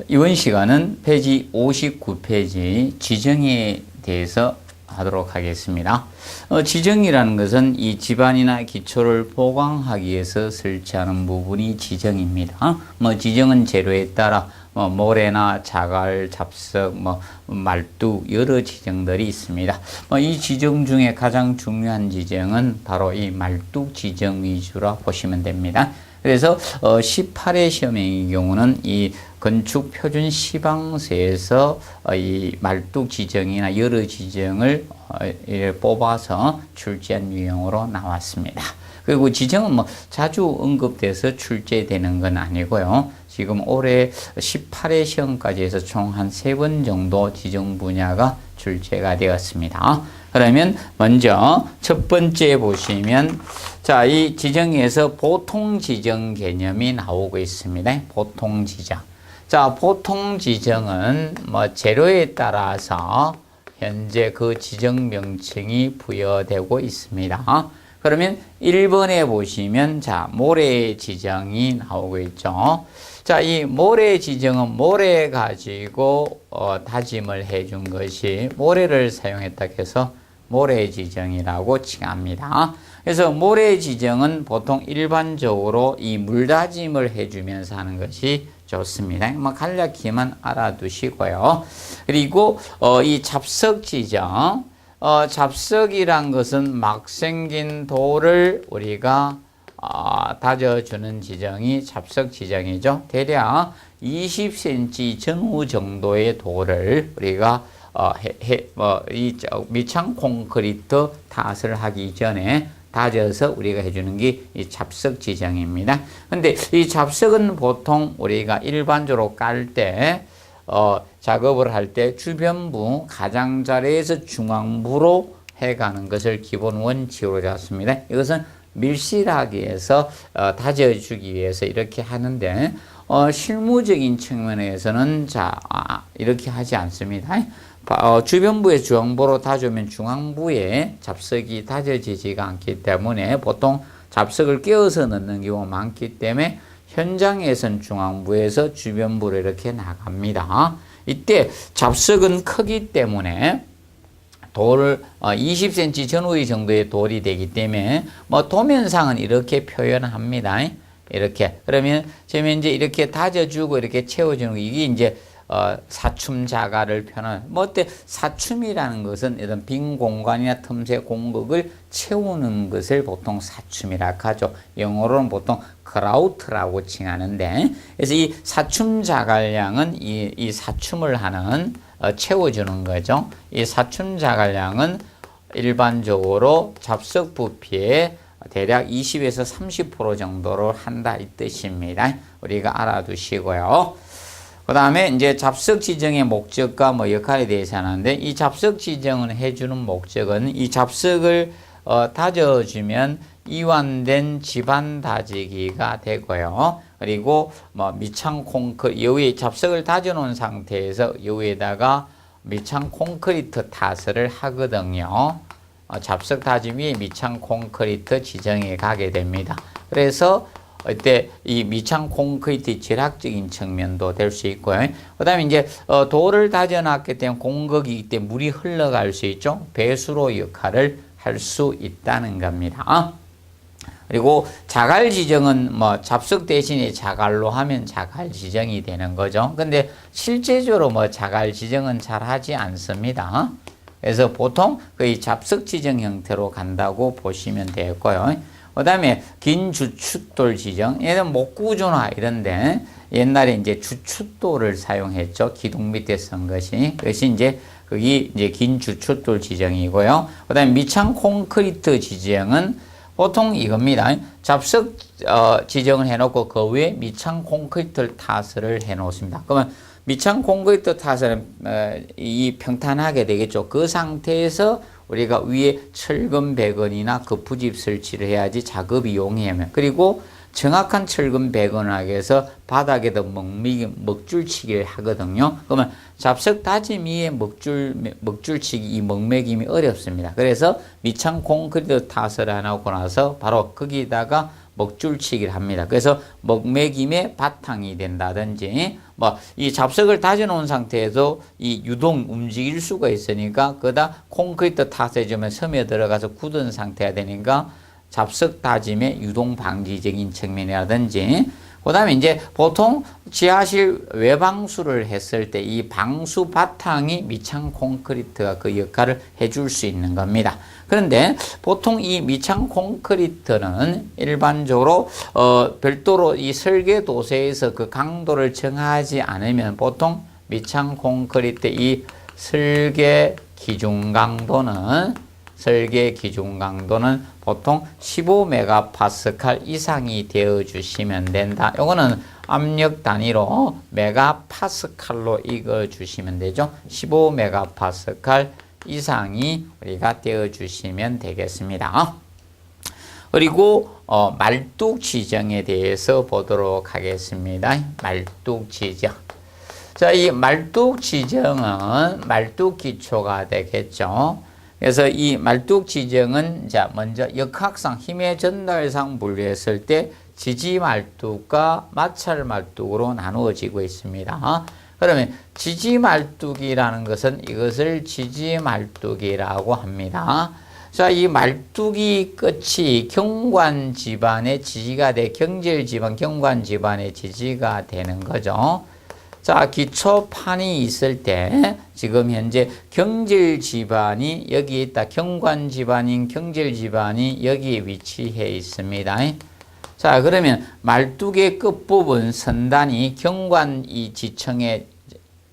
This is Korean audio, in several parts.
이번 시간은 페이지 59페이지 지정에 대해서 하도록 하겠습니다. 지정이라는 것은 이 집안이나 기초를 보강하기 위해서 설치하는 부분이 지정입니다. 지정은 재료에 따라 모래나 자갈, 잡석, 말뚝 여러 지정들이 있습니다. 이 지정 중에 가장 중요한 지정은 바로 이 말뚝 지정 위주로 보시면 됩니다. 그래서 18회 시험의 경우는 이 건축 표준 시방서에서 이 말뚝 지정이나 여러 지정을 뽑아서 출제한 유형으로 나왔습니다. 그리고 지정은 자주 언급돼서 출제되는 건 아니고요. 지금 올해 18회 시험까지 해서 총 한 3번 정도 지정 분야가 출제가 되었습니다. 그러면 먼저 첫 번째 보시면 자, 이 지정에서 보통 지정 개념이 나오고 있습니다. 보통 지정. 자, 보통 지정은 재료에 따라서 현재 그 지정 명칭이 부여되고 있습니다. 그러면 1번에 보시면 자, 모래 지정이 나오고 있죠. 자, 이 모래 지정은 모래 가지고 다짐을 해준 것이 모래를 사용했다 해서 모래 지정이라고 칭합니다. 그래서 모래 지정은 보통 일반적으로 이 물다짐을 해주면서 하는 것이 좋습니다. 간략히만 알아두시고요. 그리고 이 잡석 지정, 잡석이란 것은 막 생긴 돌을 우리가 다져주는 지정이 잡석 지정이죠. 대략 20cm 전후 정도의 돌을 우리가 이 미창 콘크리트 탓을 하기 전에 다져서 우리가 해주는 게 이 잡석 지정입니다. 근데 이 잡석은 보통 우리가 일반적으로 깔 때, 작업을 할 때 주변부 가장자리에서 중앙부로 해가는 것을 기본 원칙으로 잡습니다. 이것은 밀실하기 위해서 다져주기 위해서 이렇게 하는데, 실무적인 측면에서는 이렇게 하지 않습니다. 주변부에 중앙부로 다져면 중앙부에 잡석이 다져지지가 않기 때문에 보통 잡석을 끼워서 넣는 경우가 많기 때문에 현장에선 중앙부에서 주변부로 이렇게 나갑니다. 이때 잡석은 크기 때문에 돌을 20cm 전후의 정도의 돌이 되기 때문에 도면상은 이렇게 표현합니다. 이렇게. 그러면 지금 이제 이렇게 다져주고 이렇게 채워주는 거, 이게 이제 사춤 자갈을 표현하는, 어때? 사춤이라는 것은 이런 빈 공간이나 틈새 공극을 채우는 것을 보통 사춤이라고 하죠. 영어로는 보통 그라우트라고 칭하는데, 그래서 이 사춤 자갈량은 이 사춤을 하는, 채워주는 거죠. 이 사춤 자갈량은 일반적으로 잡석 부피의 대략 20에서 30% 정도를 한다 이 뜻입니다. 우리가 알아두시고요. 그 다음에 이제 잡석 지정의 목적과 역할에 대해서 하는데, 이 잡석 지정을 해주는 목적은 이 잡석을 다져주면 이완된 집안 다지기가 되고요. 그리고 미창 콘크리트, 여기에 잡석을 다져놓은 상태에서 여기에다가 미창 콘크리트 타설을 하거든요. 잡석 다짐 위에 미창 콘크리트 지정에 가게 됩니다. 그래서 이때 이 미창 콘크리트 지락적인 측면도 될 수 있고요. 그 다음에 이제 돌을 다져놨기 때문에 공극이기 때문에 물이 흘러갈 수 있죠. 배수로 역할을 할 수 있다는 겁니다. 그리고 자갈 지정은 잡석 대신에 자갈로 하면 자갈 지정이 되는 거죠. 근데 실제적으로 자갈 지정은 잘 하지 않습니다. 그래서 보통 거의 잡석 지정 형태로 간다고 보시면 되고요. 그 다음에 긴 주춧돌 지정, 얘는 목구조나 이런데 옛날에 이제 주춧돌을 사용했죠. 기둥 밑에 쓴 것이. 그것이 이제 그게 이제 긴 주춧돌 지정이고요. 그 다음에 미창 콘크리트 지정은 보통 이겁니다. 잡석 지정을 해놓고 그 위에 미창 콘크리트 타설을 해놓습니다. 그러면 미창 콘크리트 타설은 이 평탄하게 되겠죠. 그 상태에서 우리가 위에 철근 배건이나 거푸집 설치를 해야지 작업이 용이하면, 그리고 정확한 철근 배건을 하기 위해서 바닥에도 먹줄치기를 하거든요. 그러면 잡석 다짐 위에 먹줄치기, 이 먹매김이 어렵습니다. 그래서 미창 콘크리트 타설을 해놓고 나서 바로 거기다가 먹줄치기를 합니다. 그래서 먹매김의 바탕이 된다든지 뭐 이 잡석을 다져놓은 상태에서 이 유동 움직일 수가 있으니까 그다 콘크리트 탓에 좀 섬에 들어가서 굳은 상태가 되니까 잡석 다짐의 유동 방지적인 측면이라든지 그 다음에 이제 보통 지하실 외방수를 했을 때 이 방수 바탕이 미창 콘크리트가 그 역할을 해줄 수 있는 겁니다. 그런데 보통 이 미창 콘크리트는 일반적으로 별도로 이 설계 도세에서 그 강도를 정하지 않으면 보통 미창 콘크리트 이 설계 기준 강도는 보통 15메가파스칼 이상이 되어 주시면 된다. 요거는 압력 단위로 메가파스칼로 읽어 주시면 되죠. 15메가파스칼 이상이 우리가 되어 주시면 되겠습니다. 그리고 말뚝 지정에 대해서 보도록 하겠습니다. 말뚝 지정. 자, 이 말뚝 지정은 말뚝 기초가 되겠죠. 그래서 이 말뚝 지정은 자 먼저 역학상 힘의 전달상 분류했을 때 지지 말뚝과 마찰 말뚝으로 나누어지고 있습니다. 그러면 지지 말뚝이라는 것은 이것을 지지 말뚝이라고 합니다. 자, 이 말뚝이 끝이 경관 지반의 지지가 돼 경질 지반, 경관 지반의 지지가 되는 거죠. 자, 기초판이 있을 때 지금 현재 경질 지반이 여기 있다. 경관 지반인 경질 지반이 여기에 위치해 있습니다. 자, 그러면 말뚝의 끝부분 선단이 경관 이 지층의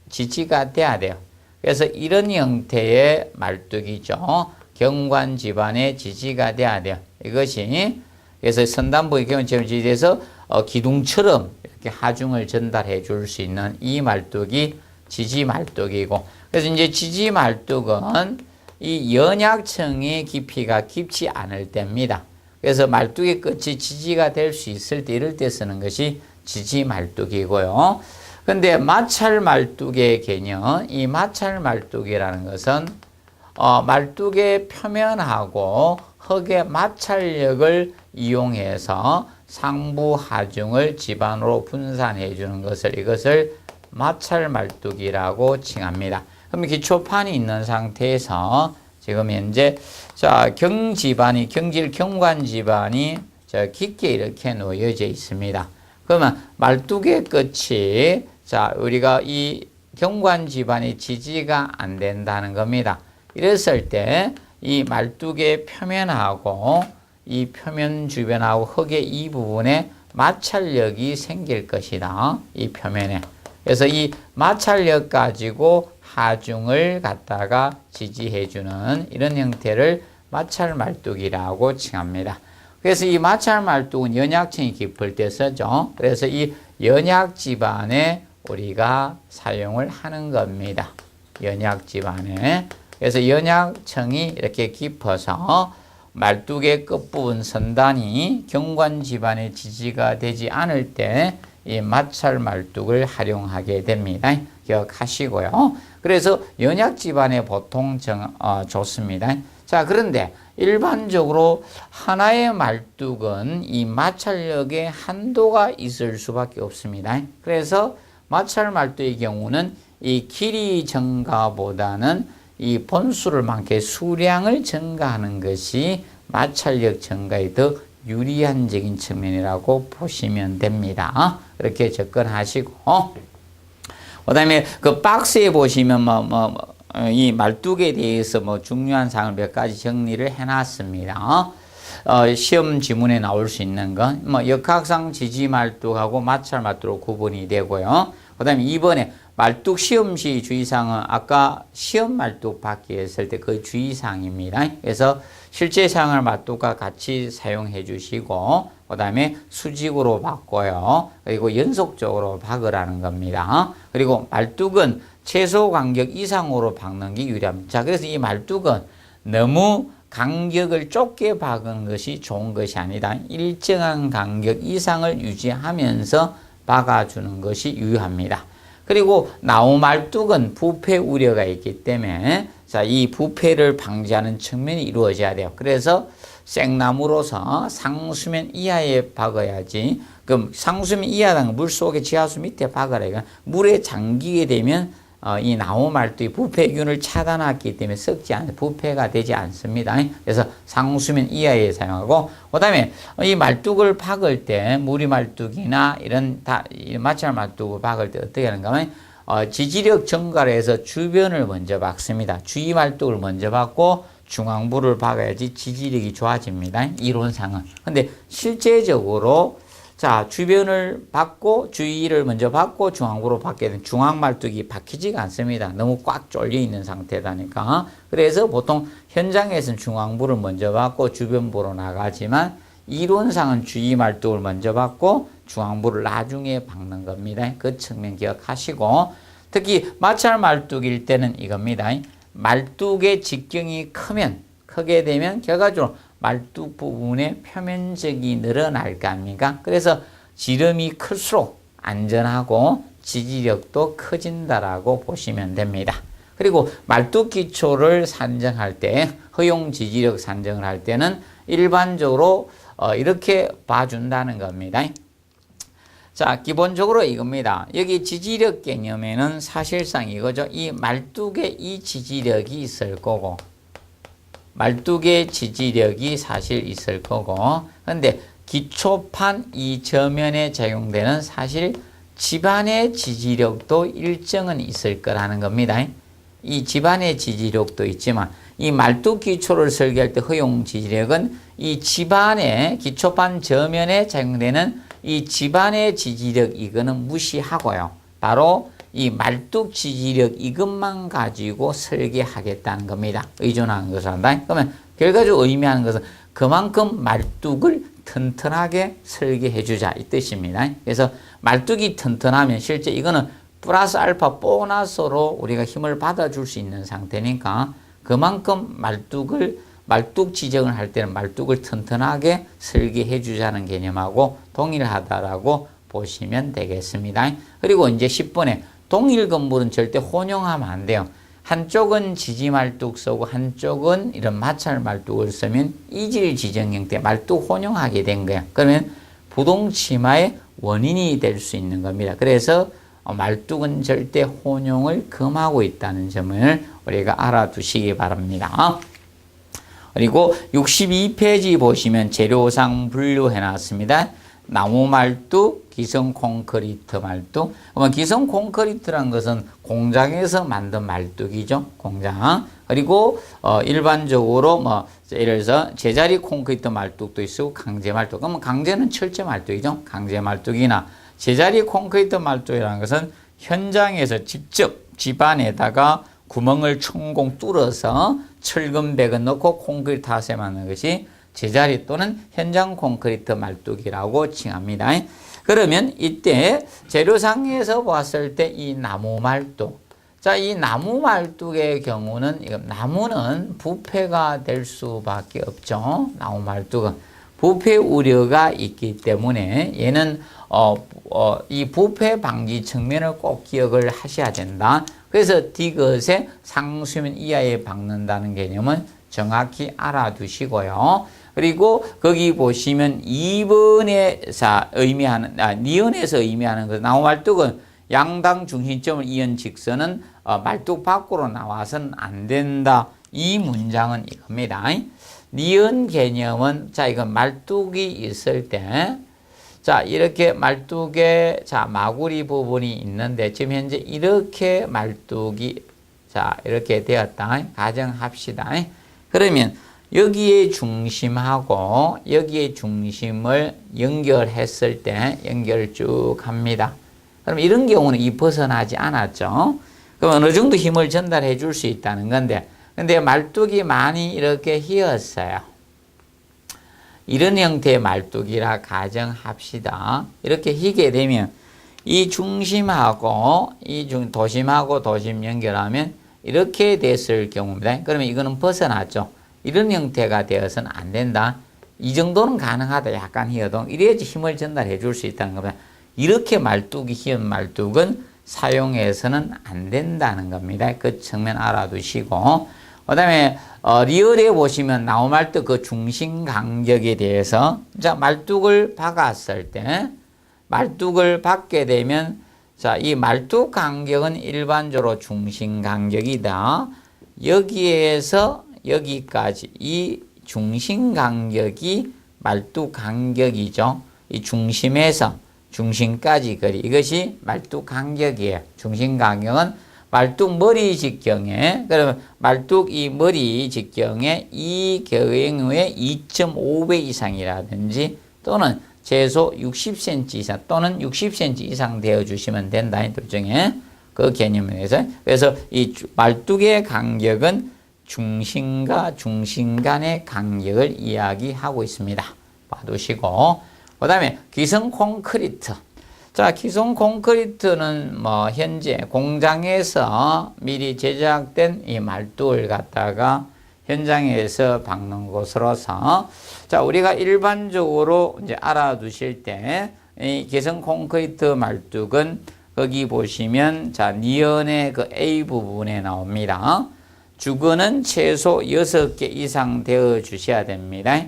지지가 돼야 돼요. 그래서 이런 형태의 말뚝이죠. 경관 지반의 지지가 돼야 돼요. 이것이 그래서 선단부의 경관 지지에서 기둥처럼 이렇게 하중을 전달해 줄 수 있는 이 말뚝이 지지 말뚝이고, 그래서 이제 지지 말뚝은 이 연약층의 깊이가 깊지 않을 때입니다. 그래서 말뚝의 끝이 지지가 될 수 있을 때 이럴 때 쓰는 것이 지지 말뚝이고요. 근데 마찰 말뚝의 개념, 이 마찰 말뚝이라는 것은 말뚝의 표면하고 흙의 마찰력을 이용해서 상부 하중을 지반으로 분산해 주는 것을 이것을 마찰 말뚝이라고 칭합니다. 그럼 기초판이 있는 상태에서 지금 현재 자 경지반이 경질 경관 지반이 저 깊게 이렇게 놓여져 있습니다. 그러면 말뚝의 끝이 자 우리가 이 경관 지반의 지지가 안 된다는 겁니다. 이랬을 때 이 말뚝의 표면하고 이 표면 주변하고 흙의 이 부분에 마찰력이 생길 것이다. 이 표면에. 그래서 이 마찰력 가지고 하중을 갖다가 지지해주는 이런 형태를 마찰 말뚝이라고 칭합니다. 그래서 이 마찰 말뚝은 연약층이 깊을 때 쓰죠. 그래서 이 연약 지반에 우리가 사용을 하는 겁니다. 연약 지반에. 그래서 연약층이 이렇게 깊어서 말뚝의 끝부분 선단이 경관 지반의 지지가 되지 않을 때 이 마찰 말뚝을 활용하게 됩니다. 기억하시고요. 그래서 연약 지반에 보통 좋습니다. 자, 그런데 일반적으로 하나의 말뚝은 이 마찰력에 한도가 있을 수밖에 없습니다. 그래서 마찰 말뚝의 경우는 이 길이 증가보다는 이 본수를 많게 수량을 증가하는 것이 마찰력 증가에 더 유리한적인 측면이라고 보시면 됩니다. 이렇게 접근하시고, 그 다음에 그 박스에 보시면 이 말뚝에 대해서 중요한 사항을 몇 가지 정리를 해놨습니다. 시험 지문에 나올 수 있는 건 역학상 지지 말뚝하고 마찰 말뚝으로 구분이 되고요. 그 다음에 2번에 말뚝 시험시 주의사항은 아까 시험 말뚝 받기 했을 때 그 주의사항입니다. 그래서 실제 사항을 말뚝과 같이 사용해 주시고 그 다음에 수직으로 박고요. 그리고 연속적으로 박으라는 겁니다. 그리고 말뚝은 최소 간격 이상으로 박는 게 유리합니다. 자, 그래서 이 말뚝은 너무 간격을 좁게 박은 것이 좋은 것이 아니다. 일정한 간격 이상을 유지하면서 박아주는 것이 유효합니다. 그리고 나무 말뚝은 부패 우려가 있기 때문에 자, 이 부패를 방지하는 측면이 이루어져야 돼요. 그래서 생나무로서 상수면 이하에 박아야지. 그럼 상수면 이하라는 물 속에 지하수 밑에 박아라. 그러니까 물에 잠기게 되면 이 나무 말뚝이 부패균을 차단하기 때문에 썩지 않아요. 부패가 되지 않습니다. 그래서 상수면 이하에 사용하고, 그 다음에 이 말뚝을 박을 때 무리 말뚝이나 이런 마찰 말뚝을 박을 때 어떻게 하는가 하면 지지력 증가를 해서 주변을 먼저 박습니다. 주위 말뚝을 먼저 박고 중앙부를 박아야지 지지력이 좋아집니다. 이론상은. 근데 실제적으로 자, 주변을 박고 주위를 먼저 박고 중앙부로 박게 되면 중앙 말뚝이 박히지가 않습니다. 너무 꽉 쫄려 있는 상태다니까. 그래서 보통 현장에서는 중앙부를 먼저 박고 주변부로 나가지만 이론상은 주위 말뚝을 먼저 박고 중앙부를 나중에 박는 겁니다. 그 측면 기억하시고, 특히 마찰 말뚝일 때는 이겁니다. 말뚝의 직경이 크게 되면 결과적으로 말뚝 부분의 표면적이 늘어날 거 아닙니까? 그래서 지름이 클수록 안전하고 지지력도 커진다라고 보시면 됩니다. 그리고 말뚝 기초를 산정할 때, 허용 지지력 산정을 할 때는 일반적으로 이렇게 봐준다는 겁니다. 자, 기본적으로 이겁니다. 여기 지지력 개념에는 사실상 이거죠. 이 말뚝에 이 지지력이 있을 거고, 말뚝의 지지력이 사실 있을 거고, 근데 기초판 이 저면에 적용되는 사실 집안의 지지력도 일정은 있을 거라는 겁니다. 이 집안의 지지력도 있지만 이 말뚝 기초를 설계할 때 허용 지지력은 이 집안의 기초판 저면에 적용되는 이 집안의 지지력 이거는 무시하고요. 바로 이 말뚝 지지력 이것만 가지고 설계하겠다는 겁니다. 의존하는 것을 한다. 그러면 결과적으로 의미하는 것은 그만큼 말뚝을 튼튼하게 설계해 주자 이 뜻입니다. 그래서 말뚝이 튼튼하면 실제 이거는 플러스 알파 보너스로 우리가 힘을 받아줄 수 있는 상태니까 그만큼 말뚝 지정을 할 때는 말뚝을 튼튼하게 설계해 주자는 개념하고 동일하다라고 보시면 되겠습니다. 그리고 이제 10번에 동일 건물은 절대 혼용하면 안 돼요. 한쪽은 지지 말뚝 쓰고 한쪽은 이런 마찰 말뚝을 쓰면 이질 지정 형태 말뚝 혼용하게 된 거야. 그러면 부동치마의 원인이 될 수 있는 겁니다. 그래서 말뚝은 절대 혼용을 금하고 있다는 점을 우리가 알아두시기 바랍니다. 그리고 62페이지 보시면 재료상 분류해 놨습니다. 나무 말뚝, 기성 콘크리트 말뚝. 기성 콘크리트란 것은 공장에서 만든 말뚝이죠. 공장. 그리고 일반적으로 예를 들어서 제자리 콘크리트 말뚝도 있고 강제 말뚝. 그러면 강제는 철제 말뚝이죠. 강제 말뚝이나 제자리 콘크리트 말뚝이라는 것은 현장에서 직접 집안에다가 구멍을 천공 뚫어서 철근 배근 넣고 콘크리트 타세 만드는 것이 제자리 또는 현장 콘크리트 말뚝이라고 칭합니다. 그러면 이때 재료상에서 봤을 때 이 나무 말뚝. 자, 이 나무 말뚝의 경우는 나무는 부패가 될 수밖에 없죠. 나무 말뚝은 부패 우려가 있기 때문에 얘는 이 부패 방지 측면을 꼭 기억을 하셔야 된다. 그래서 디귿에 상수면 이하에 박는다는 개념은 정확히 알아두시고요. 그리고 거기 보시면 2번에서 의미하는, 니은에서 의미하는 것, 나무 말뚝은 양당 중심점을 이은 직선은 말뚝 밖으로 나와서는 안 된다. 이 문장은 이겁니다. 니은 개념은, 자, 이건 말뚝이 있을 때, 자, 이렇게 말뚝에, 자, 마구리 부분이 있는데, 지금 현재 이렇게 말뚝이, 자, 이렇게 되었다. 가정합시다. 그러면, 여기에 중심하고 여기에 중심을 연결했을 때 연결을 쭉 합니다. 그럼 이런 경우는 이 벗어나지 않았죠. 그럼 어느 정도 힘을 전달해 줄 수 있다는 건데, 근데 말뚝이 많이 이렇게 휘었어요. 이런 형태의 말뚝이라 가정합시다. 이렇게 휘게 되면 이 중심하고 도심하고 도심 연결하면 이렇게 됐을 경우입니다. 그러면 이거는 벗어났죠. 이런 형태가 되어서는 안 된다. 이 정도는 가능하다. 약간 휘어도 이래야지 힘을 전달해 줄 수 있다는 겁니다. 이렇게 말뚝이 휘은 말뚝은 사용해서는 안 된다는 겁니다. 그 측면 알아두시고, 그다음에 리얼에 보시면 나우말뚝 그 중심 간격에 대해서 자 말뚝을 박았을 때 말뚝을 박게 되면 자 이 말뚝 간격은 일반적으로 중심 간격이다. 여기에서 여기까지 이 중심 간격이 말뚝 간격이죠. 이 중심에서 중심까지 거리 이것이 말뚝 간격이에요. 중심 간격은 말뚝 머리 직경에 그러면 말뚝 이 머리 직경에 이 경우에 2.5배 이상이라든지 또는 최소 60cm 이상 또는 60cm 이상 되어 주시면 된다. 둘 중에 그 개념에서 그래서 이 말뚝의 간격은 중심과 중심 간의 간격을 이야기하고 있습니다. 봐두시고 그 다음에 기성 콘크리트. 자, 기성 콘크리트는 뭐 현재 공장에서 미리 제작된 이 말뚝을 갖다가 현장에서 박는 것으로서 자, 우리가 일반적으로 이제 알아두실 때 이 기성 콘크리트 말뚝은 거기 보시면 자, 니은의 그 A 부분에 나옵니다. 주거는 최소 6개 이상 되어 주셔야 됩니다.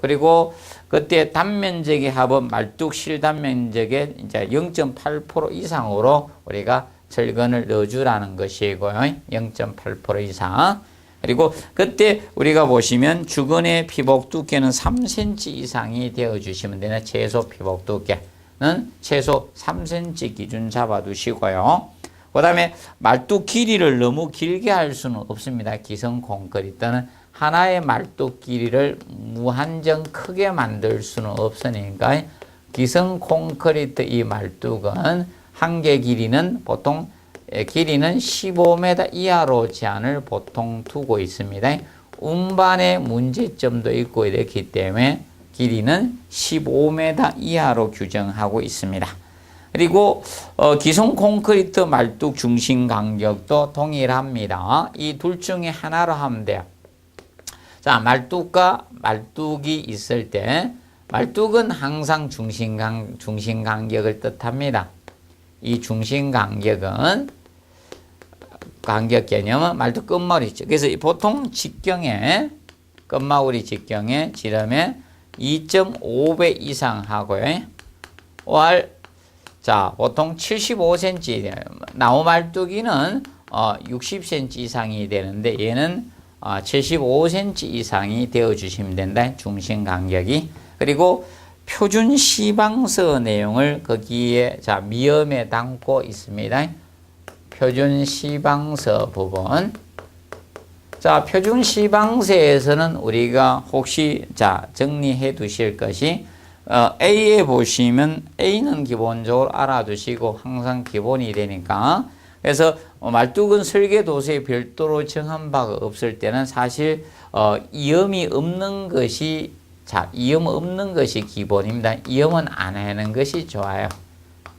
그리고 그때 단면적의 합은 말뚝 실단면적의 이제 0.8% 이상으로 우리가 철근을 넣어주라는 것이고요. 0.8% 이상. 그리고 그때 우리가 보시면 주근의 피복 두께는 3cm 이상이 되어 주시면 되는 최소 피복 두께는 최소 3cm 기준 잡아 두시고요. 그 다음에 말뚝 길이를 너무 길게 할 수는 없습니다. 기성 콘크리트는 하나의 말뚝 길이를 무한정 크게 만들 수는 없으니까 기성 콘크리트 이 말뚝은 한계 길이는 보통 길이는 15m 이하로 제한을 보통 두고 있습니다. 운반의 문제점도 있고 이렇기 때문에 길이는 15m 이하로 규정하고 있습니다. 그리고 기성 콘크리트 말뚝 중심 간격도 동일합니다. 이 둘 중에 하나로 하면 돼요. 자, 말뚝과 말뚝이 있을 때 말뚝은 항상 중심 간격을 뜻합니다. 이 중심 간격은 간격 개념은 말뚝 끝머리죠. 그래서 보통 직경에 끝마무리 직경에 지름에 2.5배 이상 하고요. 자, 보통 75cm 나무 말뚝이는 60cm 이상이 되는데 얘는 75cm 이상이 되어 주시면 된다. 중심 간격이. 그리고 표준 시방서 내용을 거기에 자 미음에 담고 있습니다. 표준 시방서 부분. 자, 표준 시방서에서는 우리가 혹시 자 정리해 두실 것이 A에 보시면 A는 기본적으로 알아두시고 항상 기본이 되니까 그래서 말뚝은 설계도서에 별도로 정한 바가 없을 때는 사실 이음이 없는 것이 자 이음 없는 것이 기본입니다. 이음은 안 하는 것이 좋아요.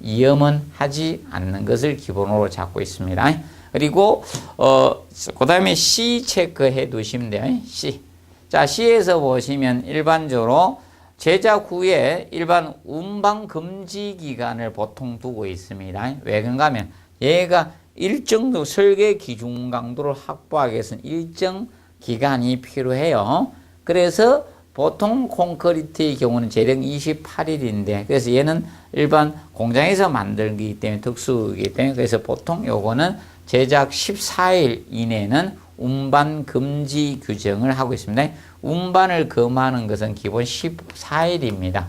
이음은 하지 않는 것을 기본으로 잡고 있습니다. 그리고 그 다음에 C 체크해 두시면 돼요. C. 자, C에서 보시면 일반적으로 제작 후에 일반 운반 금지 기간을 보통 두고 있습니다. 왜 그런가 하면 얘가 일정 설계 기준 강도를 확보하기 위해서는 일정 기간이 필요해요. 그래서 보통 콘크리트의 경우는 제령 28일인데 그래서 얘는 일반 공장에서 만들기 때문에 특수이기 때문에 그래서 보통 요거는 제작 14일 이내는 운반 금지 규정을 하고 있습니다. 운반을 금하는 것은 기본 14일입니다.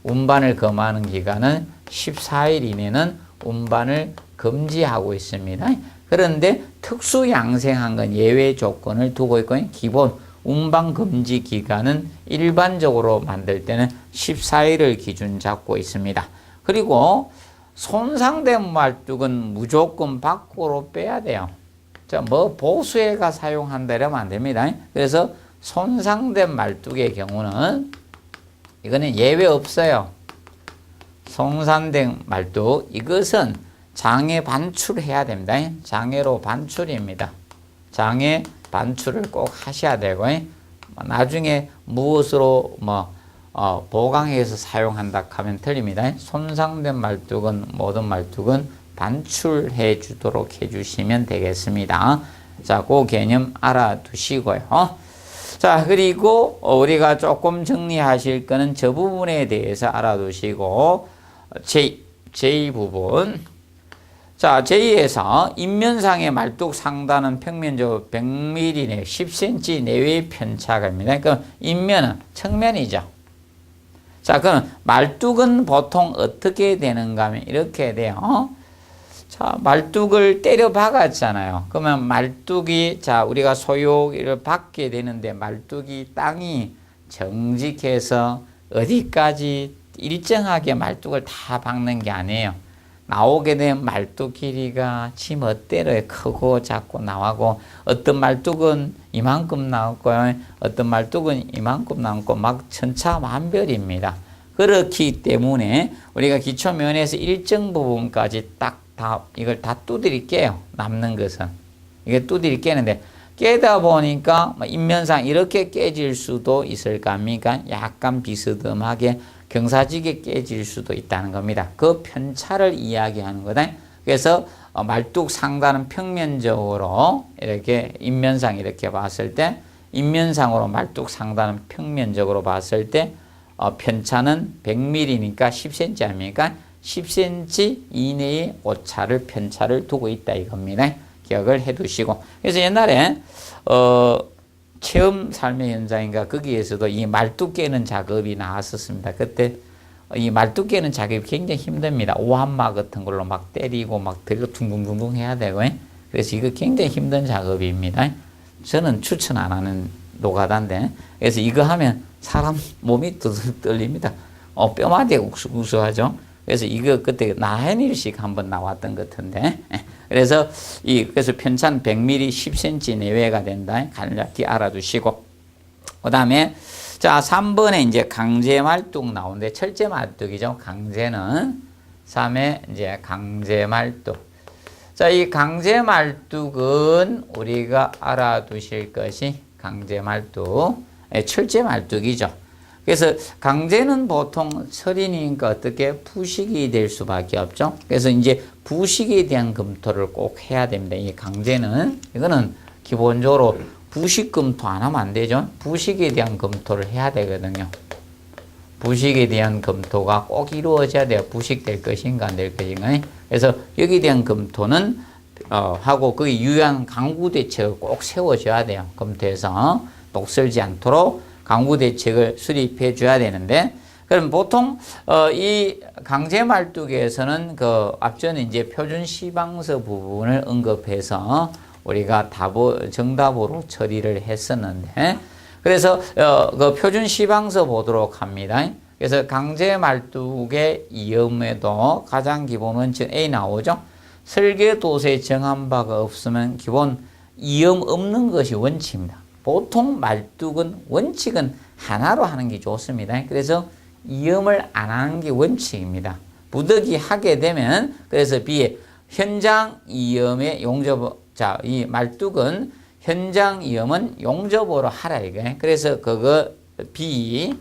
운반을 금하는 기간은 14일 이내는 운반을 금지하고 있습니다. 그런데 특수 양생한 건 예외 조건을 두고 있고 기본 운반 금지 기간은 일반적으로 만들 때는 14일을 기준 잡고 있습니다. 그리고 손상된 말뚝은 무조건 밖으로 빼야 돼요. 자, 뭐 보수해가 사용한다 이러면 안 됩니다. 그래서 손상된 말뚝의 경우는 이거는 예외 없어요. 손상된 말뚝 이것은 장애 반출해야 됩니다. 장애로 반출입니다. 장애 반출을 꼭 하셔야 되고 나중에 무엇으로 보강해서 사용한다 하면 틀립니다. 손상된 말뚝은 모든 말뚝은 반출해 주도록 해 주시면 되겠습니다. 자, 그 개념 알아두시고요. 자, 그리고 우리가 조금 정리하실 거는 저 부분에 대해서 알아두시고, J 부분. 자, J에서 인면상의 말뚝 상단은 평면적으로 100mm 내 10cm 내외의 편차가입니다. 그러니까 인면은 측면이죠. 자, 그럼 말뚝은 보통 어떻게 되는가 하면 이렇게 돼요. 자, 말뚝을 때려 박았잖아요. 그러면 말뚝이, 자, 우리가 소욕을 받게 되는데 말뚝이 땅이 정직해서 어디까지 일정하게 말뚝을 다 박는 게 아니에요. 나오게 된 말뚝 길이가 지 멋대로 크고 작고 나오고, 어떤 말뚝은 이만큼 나왔고요, 어떤 말뚝은 이만큼 나왔고, 막 천차만별입니다. 그렇기 때문에 우리가 기초면에서 일정 부분까지 이걸 다 두드릴게요. 남는 것은. 이게 두드릴 깨는데, 깨다 보니까 인면상 이렇게 깨질 수도 있을 겁니까? 약간 비스듬하게 경사지게 깨질 수도 있다는 겁니다. 그 편차를 이야기하는 거다. 그래서 말뚝 상단은 평면적으로 이렇게 인면상 이렇게 봤을 때, 인면상으로 말뚝 상단은 평면적으로 봤을 때 편차는 100mm니까 10cm 아닙니까? 10cm 이내의 오차를, 편차를 두고 있다 이겁니다. 기억을 해 두시고. 그래서 옛날에 체험 삶의 현장인가 거기에서도 이 말뚝 깨는 작업이 나왔었습니다. 그때 이 말뚝 깨는 작업이 굉장히 힘듭니다. 오한마 같은 걸로 막 때리고 막 들고 둥둥둥둥 해야 되고, 그래서 이거 굉장히 힘든 작업입니다. 저는 추천 안 하는 노가다인데, 그래서 이거 하면 사람 몸이 두들 떨립니다. 뼈마디가 욱수욱수하죠. 그래서 이거 그때 나hen일식 한번 나왔던 것 같은데, 그래서 그래서 편차는 100mm 10cm 내외가 된다. 간략히 알아두시고, 그 다음에 자 3번에 이제 강제 말뚝 나오는데, 철제 말뚝이죠. 강제는 3에 이제 강제 말뚝. 자, 이 강제 말뚝은 우리가 알아두실 것이 강제 말뚝, 철제 말뚝이죠. 그래서 강제는 보통 철이니까 어떻게 부식이 될 수밖에 없죠. 그래서 이제 부식에 대한 검토를 꼭 해야 됩니다. 이 강제는, 이거는 기본적으로 부식 검토 안 하면 안 되죠. 부식에 대한 검토를 해야 되거든요. 부식에 대한 검토가 꼭 이루어져야 돼요. 부식될 것인가 안 될 것인가. 그래서 여기에 대한 검토는 하고, 거기 유효한 강구 대책을 꼭 세워줘야 돼요. 검토해서 녹슬지 않도록 강구 대책을 수립해 줘야 되는데, 그럼 보통 이 강제 말뚝에서는 그 앞전에 이제 표준 시방서 부분을 언급해서 우리가 정답으로 처리를 했었는데, 그래서 그 표준 시방서 보도록 합니다. 그래서 강제 말뚝의 이음에도 가장 기본 원칙 A 나오죠. 설계도서에 정한 바가 없으면 기본 이음 없는 것이 원칙입니다. 보통 말뚝은 원칙은 하나로 하는 게 좋습니다. 그래서 이음을 안 하는 게 원칙입니다. 부득이 하게 되면, 그래서 B에 현장 이음의 용접, 자, 이 말뚝은 현장 이음은 용접으로 하라 이거예요. 그래서 그거 B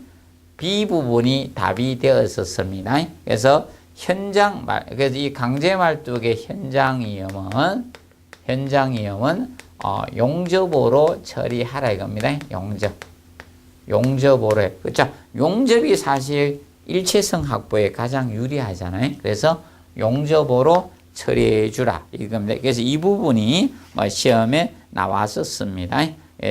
부분이 답이 되었었습니다. 그래서 그래서 이 강제 말뚝의 현장 이음은 용접으로 처리하라 이겁니다. 용접으로 해. 그렇죠? 용접이 사실 일체성 확보에 가장 유리하잖아요. 그래서 용접으로 처리해 주라 이겁니다. 그래서 이 부분이 시험에 나왔었습니다.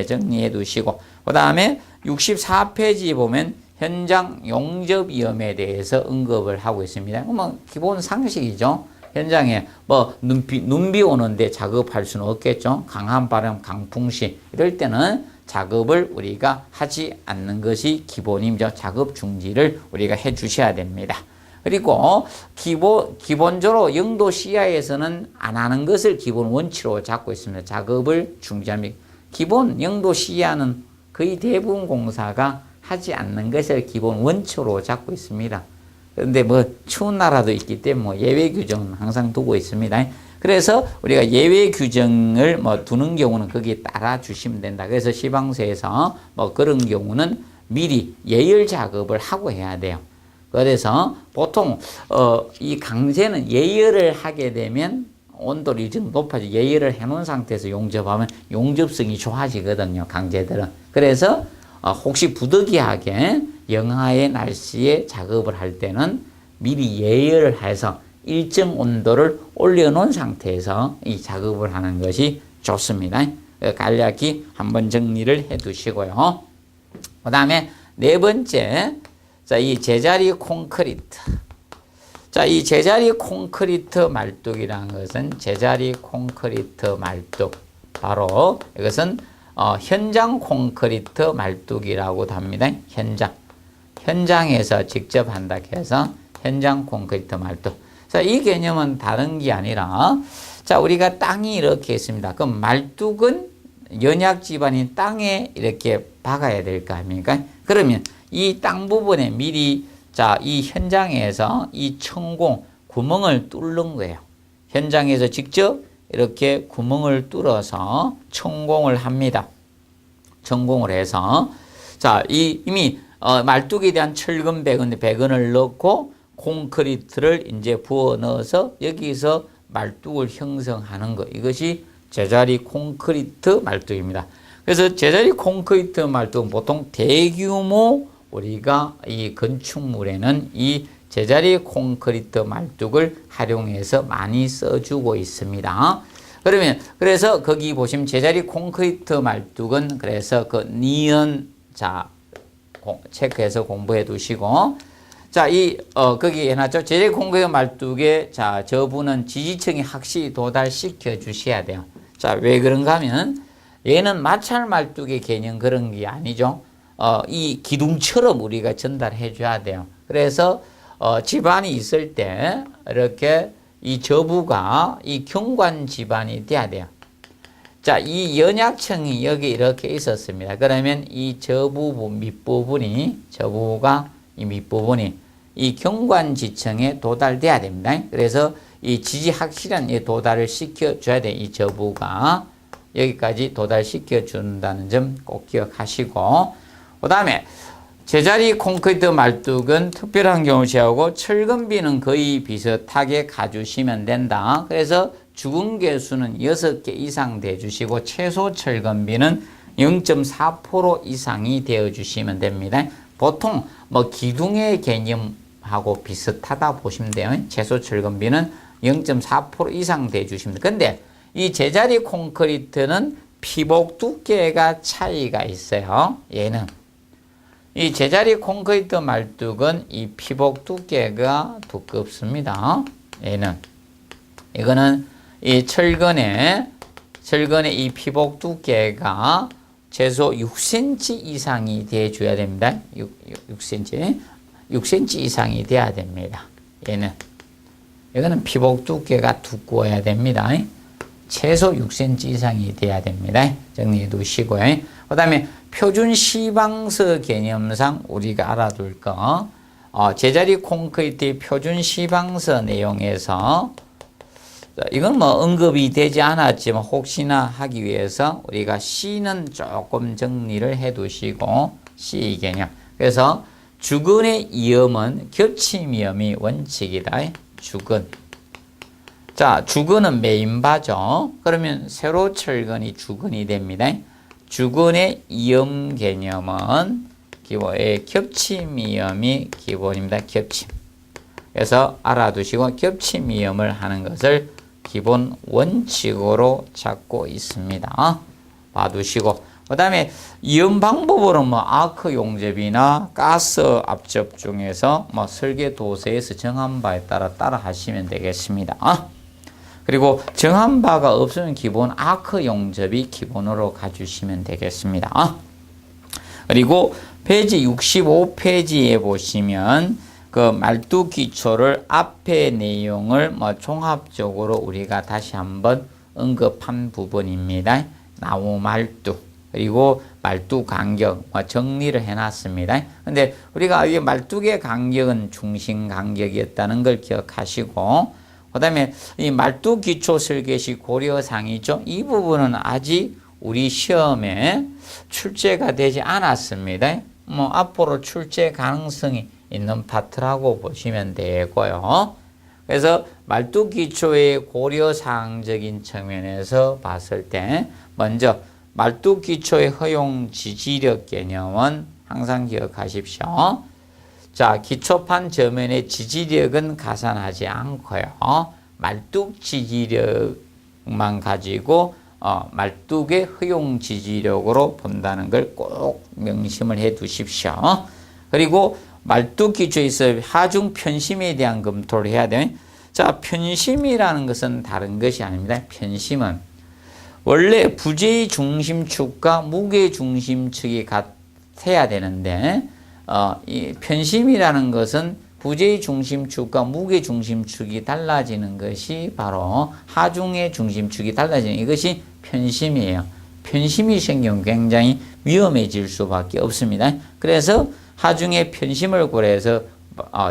정리해 두시고, 그 다음에 64페이지 보면 현장 용접 위험에 대해서 언급을 하고 있습니다. 기본 상식이죠. 현장에 눈비 오는데 작업할 수는 없겠죠. 강한 바람, 강풍시 이럴 때는 작업을 우리가 하지 않는 것이 기본이죠. 작업 중지를 우리가 해 주셔야 됩니다. 그리고 기본적으로 영도 시야에서는 안 하는 것을 기본 원칙으로 잡고 있습니다. 작업을 중지합니다. 기본 영도 시야는 거의 대부분 공사가 하지 않는 것을 기본 원칙으로 잡고 있습니다. 그런데 추운 나라도 있기 때문에 예외 규정은 항상 두고 있습니다. 그래서 우리가 예외 규정을 두는 경우는 거기에 따라 주시면 된다. 그래서 시방서에서 그런 경우는 미리 예열 작업을 하고 해야 돼요. 그래서 보통 이 강제는 예열을 하게 되면 온도를 이 정도 높아지 예열을 해놓은 상태에서 용접하면 용접성이 좋아지거든요. 강제들은. 그래서 혹시 부득이하게 영하의 날씨에 작업을 할 때는 미리 예열을 해서 일정 온도를 올려놓은 상태에서 이 작업을 하는 것이 좋습니다. 간략히 한번 정리를 해 두시고요. 그 다음에 네 번째, 자, 이 제자리 콘크리트. 자, 이 제자리 콘크리트 말뚝이라는 것은 제자리 콘크리트 말뚝. 바로 이것은 현장 콘크리트 말뚝이라고 합니다. 현장에서 직접 한다 해서 현장 콘크리트 말뚝. 자, 이 개념은 다른 게 아니라, 자, 우리가 땅이 이렇게 있습니다. 그럼 말뚝은 연약 지반인 땅에 이렇게 박아야 될 거 아닙니까? 그러면 이 땅 부분에 미리, 자, 이 현장에서 이 천공, 구멍을 뚫는 거예요. 현장에서 직접 이렇게 구멍을 뚫어서 천공을 합니다. 천공을 해서, 자, 이미 말뚝에 대한 철근 배근을 넣고 콘크리트를 이제 부어 넣어서 여기서 말뚝을 형성하는 것. 이것이 제자리 콘크리트 말뚝입니다. 그래서 제자리 콘크리트 말뚝은 보통 대규모 우리가 이 건축물에는 이 제자리 콘크리트 말뚝을 활용해서 많이 써주고 있습니다. 그래서 거기 보시면 제자리 콘크리트 말뚝은 그래서 그 니은, 자, 체크해서 공부해 두시고, 자, 거기 해놨죠. 제자리 콘크리트 말뚝에, 자, 저분은 지지층이 확실히 도달시켜 주셔야 돼요. 자, 왜 그런가 하면 얘는 마찰 말뚝의 개념 그런 게 아니죠. 이 기둥처럼 우리가 전달해 줘야 돼요. 그래서 집안이 있을 때 이렇게 이 저부가 이 경관 집안이 돼야 돼요. 자, 이 연약층이 여기 이렇게 있었습니다. 그러면 이 저부 밑부분이, 저부가 이 밑부분이 이 경관지층에 도달돼야 됩니다. 그래서 이 지지 확실한 도달을 시켜줘야 돼. 이 저부가 여기까지 도달시켜 준다는 점 꼭 기억하시고, 그 다음에 제자리 콘크리트 말뚝은 특별한 경우 제하고 철근비는 거의 비슷하게 가주시면 된다. 그래서 죽은 개수는 6개 이상 대주시고 최소 철근비는 0.4% 이상이 되어주시면 됩니다. 보통 뭐 기둥의 개념하고 비슷하다 보시면 돼요. 최소 철근비는 0.4% 이상 대주시면 돼요. 근데 이 제자리 콘크리트는 피복 두께가 차이가 있어요. 얘는 이 제자리 콘크리트 말뚝은 이 피복 두께가 두껍습니다. 이거는 이 철근의 이 피복 두께가 최소 6cm 이상이 돼줘야 됩니다. 6cm 이상이 돼야 됩니다. 이거는 피복 두께가 두꺼워야 됩니다. 최소 6cm 이상이 돼야 됩니다. 정리해 두시고요. 그 다음에 표준 시방서 개념상 우리가 알아둘 거, 제자리 콘크리트의 표준 시방서 내용에서, 이건 뭐 언급이 되지 않았지만 혹시나 하기 위해서 우리가 C는 조금 정리를 해 두시고, C 개념. 그래서 주근의 이음은 겹침이음이 원칙이다. 주근. 자, 주근은 메인바죠. 그러면 세로 철근이 주근이 됩니다. 주근의 이음 개념은 겹침 이음이 기본입니다. 겹침. 그래서 알아두시고 겹침 이음을 하는 것을 기본 원칙으로 잡고 있습니다. 봐두시고, 그 다음에 이음 방법으로 뭐 아크 용접이나 가스 압접 중에서 뭐 설계 도서에서 정한 바에 따라 하시면 되겠습니다. 그리고 정한 바가 없으면 기본 아크 용접이 기본으로 가주시면 되겠습니다. 그리고 페이지 65페이지에 보시면 그 말뚝 기초를 앞의 내용을 뭐 종합적으로 우리가 다시 한번 언급한 부분입니다. 나무 말뚝 그리고 말뚝 간격 뭐 정리를 해놨습니다. 근데 우리가 이 말뚝의 간격은 중심 간격이었다는 걸 기억하시고, 그 다음에 이 말뚝 기초 설계시 고려사항이죠. 이 부분은 아직 우리 시험에 출제가 되지 않았습니다. 앞으로 출제 가능성이 있는 파트라고 보시면 되고요. 그래서 말뚝 기초의 고려사항적인 측면에서 봤을 때 먼저 말뚝 기초의 허용 지지력 개념은 항상 기억하십시오. 자, 기초판 저면의 지지력은 가산하지 않고요. 말뚝 지지력만 가지고 말뚝의 허용 지지력으로 본다는 걸 꼭 명심을 해 두십시오. 그리고 말뚝 기초에서 하중 편심에 대한 검토를 해야 돼요. 자, 편심이라는 것은 다른 것이 아닙니다. 편심은 원래 부재의 중심축과 무게 중심축이 같아야 되는데 이 편심이라는 것은 부재의 중심축과 무게 중심축이 달라지는 것이 바로 하중의 중심축이 달라지는 이것이 편심이에요. 편심이 생기면 굉장히 위험해질 수밖에 없습니다. 그래서 하중의 편심을 고려해서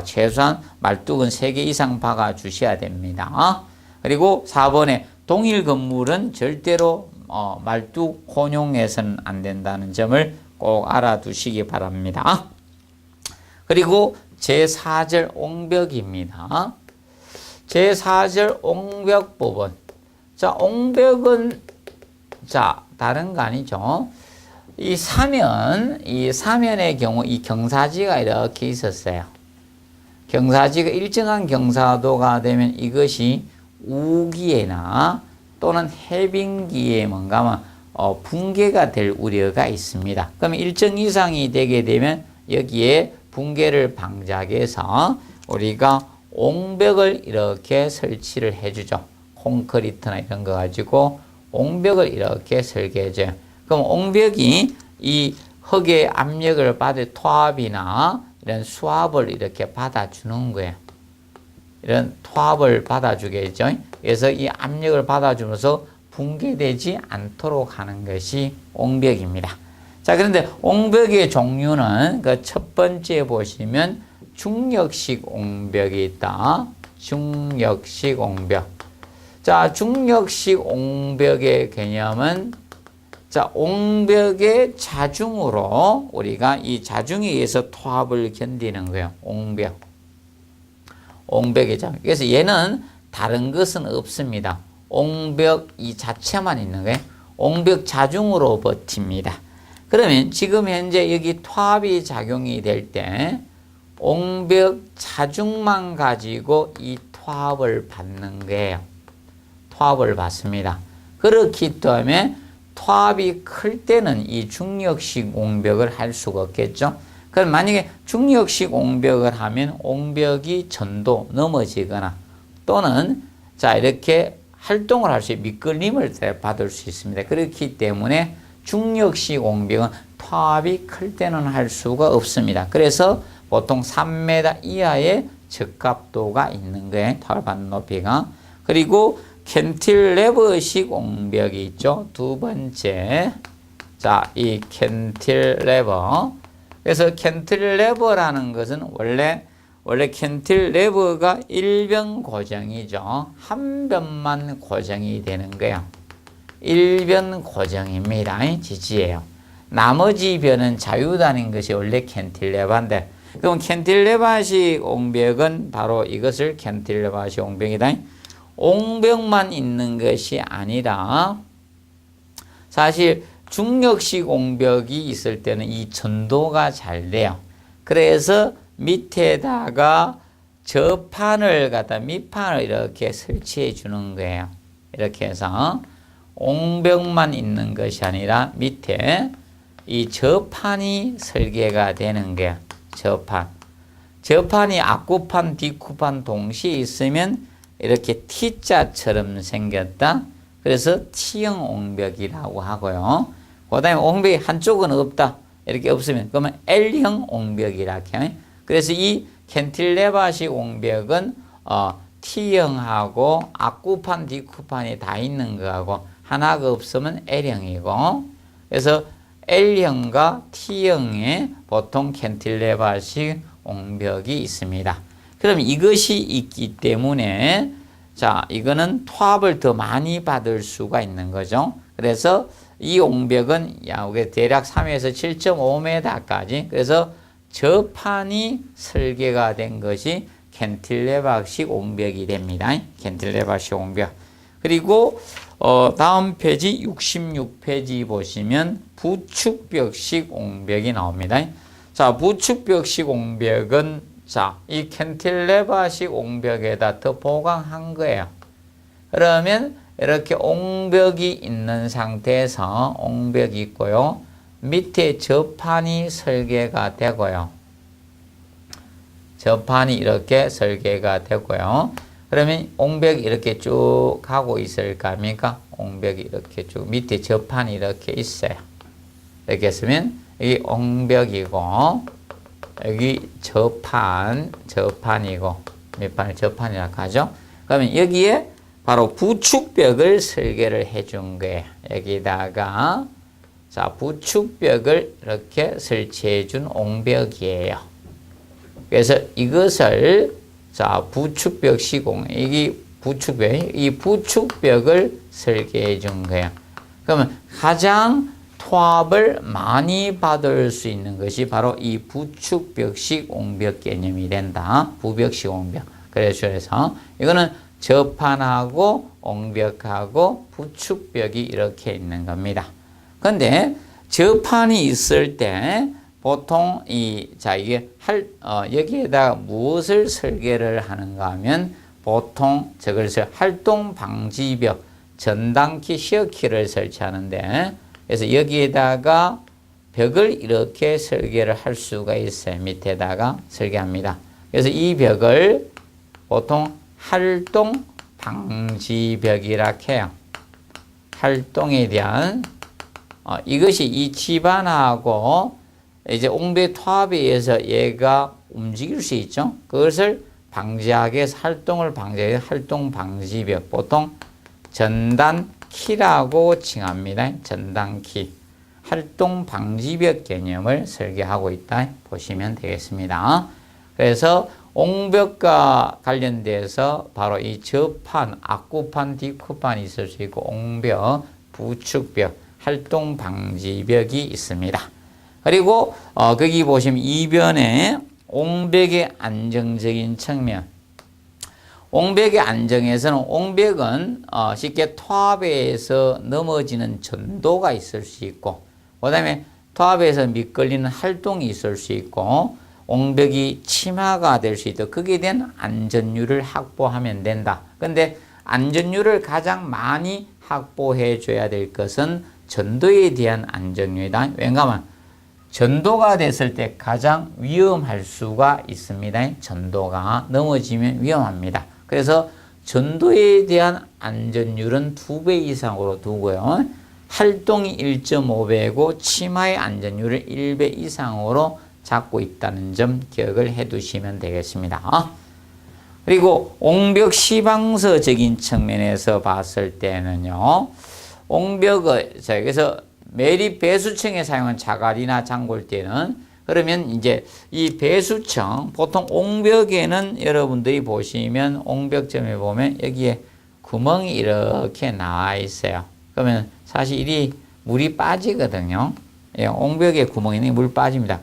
최소한 말뚝은 3개 이상 박아 주셔야 됩니다. 그리고 4번에 동일 건물은 절대로 말뚝 혼용해서는 안 된다는 점을 꼭 알아두시기 바랍니다. 그리고 제4절 옹벽입니다. 제4절 옹벽법은 자, 옹벽은 자, 다른 거 아니죠. 이 사면의 경우 이 경사지가 이렇게 있었어요. 경사지가 일정한 경사도가 되면 이것이 우기에나 또는 해빙기에 뭔가 하면 붕괴가 될 우려가 있습니다. 그럼 일정 이상이 되게 되면 여기에 붕괴를 방지해서 우리가 옹벽을 이렇게 설치를 해주죠. 콘크리트나 이런 거 가지고 옹벽을 이렇게 설계해줘요. 그럼 옹벽이 이 흙의 압력을 받을 토합이나 이런 수압을 이렇게 받아주는 거예요. 이런 토합을 받아주겠죠. 그래서 이 압력을 받아주면서 붕괴되지 않도록 하는 것이 옹벽입니다. 자, 그런데 옹벽의 종류는 그 첫 번째 보시면 중력식 옹벽이 있다. 중력식 옹벽. 자, 중력식 옹벽의 개념은 자, 옹벽의 자중으로 우리가 이 자중에 의해서 토합을 견디는 거예요. 옹벽. 옹벽의 자중. 그래서 얘는 다른 것은 없습니다. 옹벽 이 자체만 있는 거예요. 옹벽 자중으로 버팁니다. 그러면 지금 현재 여기 토합이 작용이 될 때 옹벽 자중만 가지고 이 토합을 받는 거예요. 토합을 받습니다. 그렇기 때문에 토합이 클 때는 이 중력식 옹벽을 할 수가 없겠죠. 그럼 만약에 중력식 옹벽을 하면 옹벽이 전도 넘어지거나 또는 자 이렇게 활동을 할 수 있는 미끌림을 받을 수 있습니다. 그렇기 때문에 중력식 옹벽은 토합이 클 때는 할 수가 없습니다. 그래서 보통 3m 이하의 적합도가 있는 거예요. 토합 받는 높이가. 그리고 캔틸레버식 옹벽이 있죠. 두 번째. 자, 이 캔틸레버. 그래서 캔틸레버라는 것은 원래 캔틸레버가 1변 고정이죠. 한 변만 고정이 되는 거예요. 1변 고정입니다. 지지예요. 나머지 변은 자유단인 것이 원래 캔틸레버인데 그럼 캔틸레버식 옹벽은 바로 이것을 캔틸레버식 옹벽이다. 옹벽만 있는 것이 아니라 사실 중력식 옹벽이 있을 때는 이 전도가 잘 돼요. 그래서 밑에다가 저판을 갖다 밑판을 이렇게 설치해 주는 거예요. 이렇게 해서 옹벽만 있는 것이 아니라 밑에 이 저판이 설계가 되는 거예요. 저판이 앞구판, 뒷구판 동시에 있으면 이렇게 T자처럼 생겼다. 그래서 T형 옹벽이라고 하고요. 그 다음에 옹벽이 한쪽은 없다. 이렇게 없으면 그러면 L형 옹벽이라고 해요. 그래서 이 캔틸레버식 옹벽은 T형하고 앞구판, 뒷구판이 다 있는 거하고 하나가 없으면 L형이고 그래서 L형과 T형의 보통 캔틸레버식 옹벽이 있습니다. 그럼 이것이 있기 때문에 자 이거는 토합을 더 많이 받을 수가 있는 거죠. 그래서 이 옹벽은 대략 3에서 7.5m까지 그래서 저판이 설계가 된 것이 캔틸레버식 옹벽이 됩니다. 캔틸레버식 옹벽. 그리고 다음 페이지 66페이지 보시면 부축벽식 옹벽이 나옵니다. 자, 부축벽식 옹벽은 자, 이 캔틸레버식 옹벽에다 더 보강한 거예요. 그러면 이렇게 옹벽이 있는 상태에서 옹벽이 있고요. 밑에 저판이 설계가 되고요. 저판이 이렇게 설계가 되고요. 그러면 옹벽이 이렇게 쭉 가고 있을 거 아닙니까? 옹벽이 이렇게 쭉 밑에 저판이 이렇게 있어요. 이렇게 했으면 여기 옹벽이고 여기 저판이고 밑판을 저판이라고 하죠. 그러면 여기에 바로 부축벽을 설계를 해준 거예요. 여기다가 자, 부축벽을 이렇게 설치해 준 옹벽이에요. 그래서 이것을 자, 부축벽 시공, 이 부축벽을 설계해 준 거예요. 그러면 가장 토합을 많이 받을 수 있는 것이 바로 이 부축벽식 옹벽 개념이 된다. 부벽식 옹벽. 그래서 이거는 저판하고 옹벽하고 부축벽이 이렇게 있는 겁니다. 근데 저판이 있을 때 보통 이게 여기에다가 무엇을 설계를 하는가 하면 보통 저것을 활동 방지벽, 전단키, 시어키를 설치하는데 그래서 여기에다가 벽을 이렇게 설계를 할 수가 있어요. 밑에다가 설계합니다. 그래서 이 벽을 보통 활동 방지벽이라 해요. 활동에 대한 이것이 이 집안하고 이제 옹벽 토합에 의해서 얘가 움직일 수 있죠. 그것을 방지하기 위해서 활동을 방지하기 위해서 활동 방지벽, 보통 전단키라고 칭합니다. 전단키. 활동 방지벽 개념을 설계하고 있다 보시면 되겠습니다. 그래서 옹벽과 관련돼서 바로 이 저판, 앞구판, 뒷구판이 있을 수 있고 옹벽, 부축벽, 활동 방지벽이 있습니다. 그리고 거기 보시면 2변에 옹벽의 안정적인 측면. 옹벽의 안정에서는 옹벽은 쉽게 토합에서 넘어지는 전도가 있을 수 있고 그 다음에 토합에서 미끌리는 활동이 있을 수 있고 옹벽이 침하가 될 수 있다. 거기에 대한 안전율을 확보하면 된다. 근데 안전율을 가장 많이 확보해 줘야 될 것은 전도에 대한 안전율이다. 왜냐하면 전도가 됐을 때 가장 위험할 수가 있습니다. 전도가 넘어지면 위험합니다. 그래서 전도에 대한 안전율은 2배 이상으로 두고요. 활동이 1.5배고 침하의 안전율을 1배 이상으로 잡고 있다는 점 기억을 해 두시면 되겠습니다. 그리고 옹벽 시방서적인 측면에서 봤을 때는요. 옹벽을 그래서 매립 배수층에 사용한 자갈이나 장골대는 그러면 이제 이 배수층 보통 옹벽에는 여러분들이 보시면 옹벽점에 보면 여기에 구멍이 이렇게 나와 있어요. 그러면 사실 이 물이 빠지거든요. 예, 옹벽에 구멍이 있는 물 빠집니다.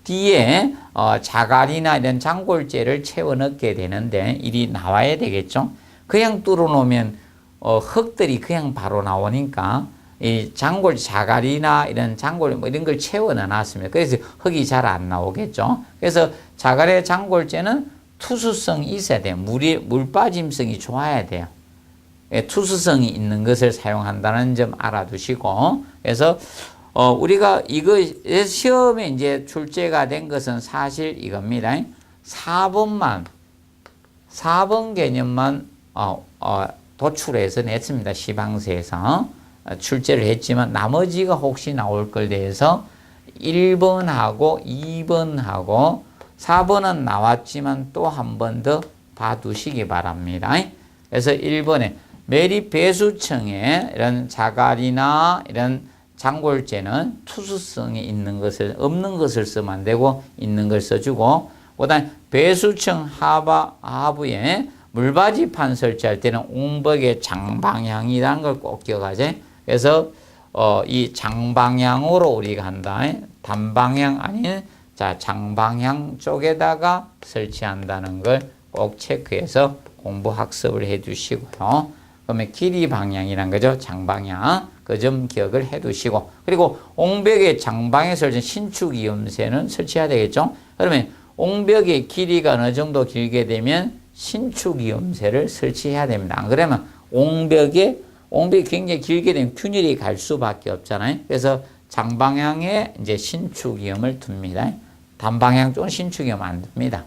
뒤에 자갈이나 이런 장골재를 채워 넣게 되는데 일이 나와야 되겠죠. 그냥 뚫어 놓으면 흙들이 그냥 바로 나오니까 이 장골 자갈이나 이런 장골 뭐 이런 걸 채워 넣어놨습니다. 그래서 흙이 잘 안 나오겠죠. 그래서 자갈의 장골재는 투수성이 있어야 돼요. 물 빠짐성이 좋아야 돼요. 예, 투수성이 있는 것을 사용한다는 점 알아두시고 그래서 우리가 이거 시험에 이제 출제가 된 것은 사실 이겁니다. 4번 개념만 도출해서 냈습니다. 시방서에서 출제를 했지만 나머지가 혹시 나올 걸 대해서 1번하고 2번하고 4번은 나왔지만 또 한 번 더 봐두시기 바랍니다. 그래서 1번에 매립 배수층에 이런 자갈이나 이런 장골재는 투수성이 있는 것을 없는 것을 쓰면 안 되고 있는 걸 써주고 그다음 배수층 하부에 물바지판 설치할 때는 옹벽의 장방향이라는 걸 꼭 기억하지. 그래서 이 장방향으로 우리가 한다. 단방향 아닌 장방향 쪽에다가 설치한다는 걸 꼭 체크해서 공부 학습을 해 두시고요. 그러면 길이 방향이란 거죠. 장방향. 그 점 기억을 해 두시고. 그리고 옹벽의 장방에 설정 신축 이음새는 설치해야 되겠죠. 그러면 옹벽의 길이가 어느 정도 길게 되면 신축 이음새를 설치해야 됩니다. 안 그러면 옹벽이 굉장히 길게 되면 균열이 갈 수밖에 없잖아요. 그래서 장방향에 이제 신축이음을 둡니다. 단방향 쪽은 신축이음 안 둡니다.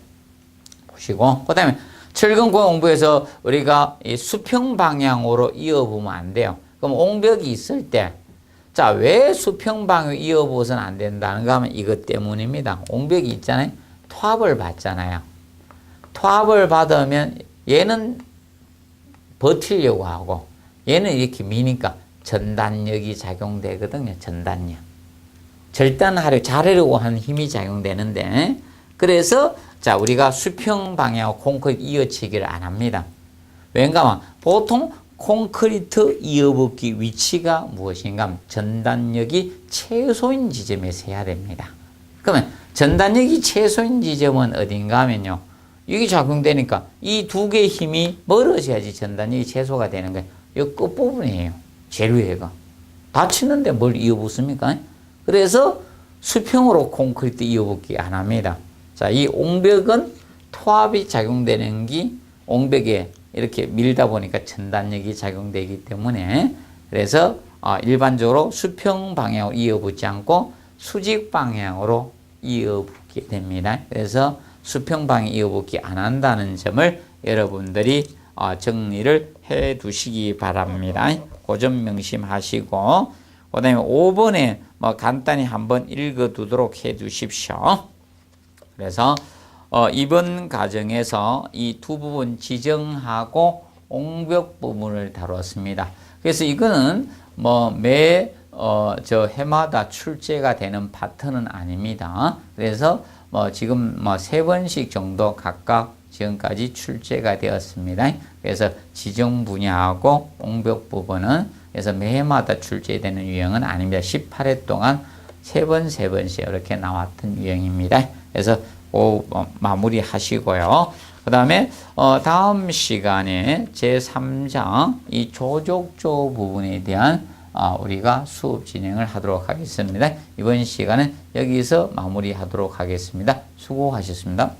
보시고, 그 다음에 철근권 옹벽에서 우리가 이 수평 방향으로 이어보면 안 돼요. 그럼 옹벽이 있을 때, 자, 왜 수평 방향으로 이어보서는 안 된다는 거 하면 이것 때문입니다. 옹벽이 있잖아요. 토합을 받잖아요. 토합을 받으면 얘는 버티려고 하고 얘는 이렇게 미니까 전단력이 작용되거든요. 전단력. 잘하려고 하는 힘이 작용되는데, 그래서 자, 우리가 수평 방향하고 콘크리트 이어치기를 안 합니다. 왜인가 하면 보통 콘크리트 이어붙기 위치가 무엇인가 하면 전단력이 최소인 지점에서 해야 됩니다. 그러면 전단력이 최소인 지점은 어딘가 하면요, 이게 작용되니까 이 두 개의 힘이 멀어져야지 전단력이 최소가 되는 거예요. 이 끝부분이에요. 제일 위에가. 닫히는데 뭘 이어붙습니까? 그래서 수평으로 콘크리트 이어붙기 안 합니다. 자, 이 옹벽은 토합이 작용되는 게 옹벽에 이렇게 밀다 보니까 전단력이 작용되기 때문에, 그래서 일반적으로 수평 방향으로 이어붙지 않고 수직 방향으로 이어붙게 됩니다. 그래서 수평 방향 이어붙기 안 한다는 점을 여러분들이 정리를 해 두시기 바랍니다. 그 점 명심하시고, 그 다음에 5번에 간단히 한번 읽어 두도록 해 두십시오. 그래서 이번 과정에서 이 두 부분 지정하고 옹벽 부분을 다뤘습니다. 그래서 이거는 해마다 출제가 되는 파트는 아닙니다. 그래서 지금 3번씩 정도 각각 지금까지 출제가 되었습니다. 그래서 지정 분야하고 옹벽 부분은 그래서 매해마다 출제되는 유형은 아닙니다. 18회 동안 3번씩 이렇게 나왔던 유형입니다. 그래서 마무리 하시고요. 그 다음에 다음 시간에 제3장 이 조족조 부분에 대한 우리가 수업 진행을 하도록 하겠습니다. 이번 시간은 여기서 마무리하도록 하겠습니다. 수고하셨습니다.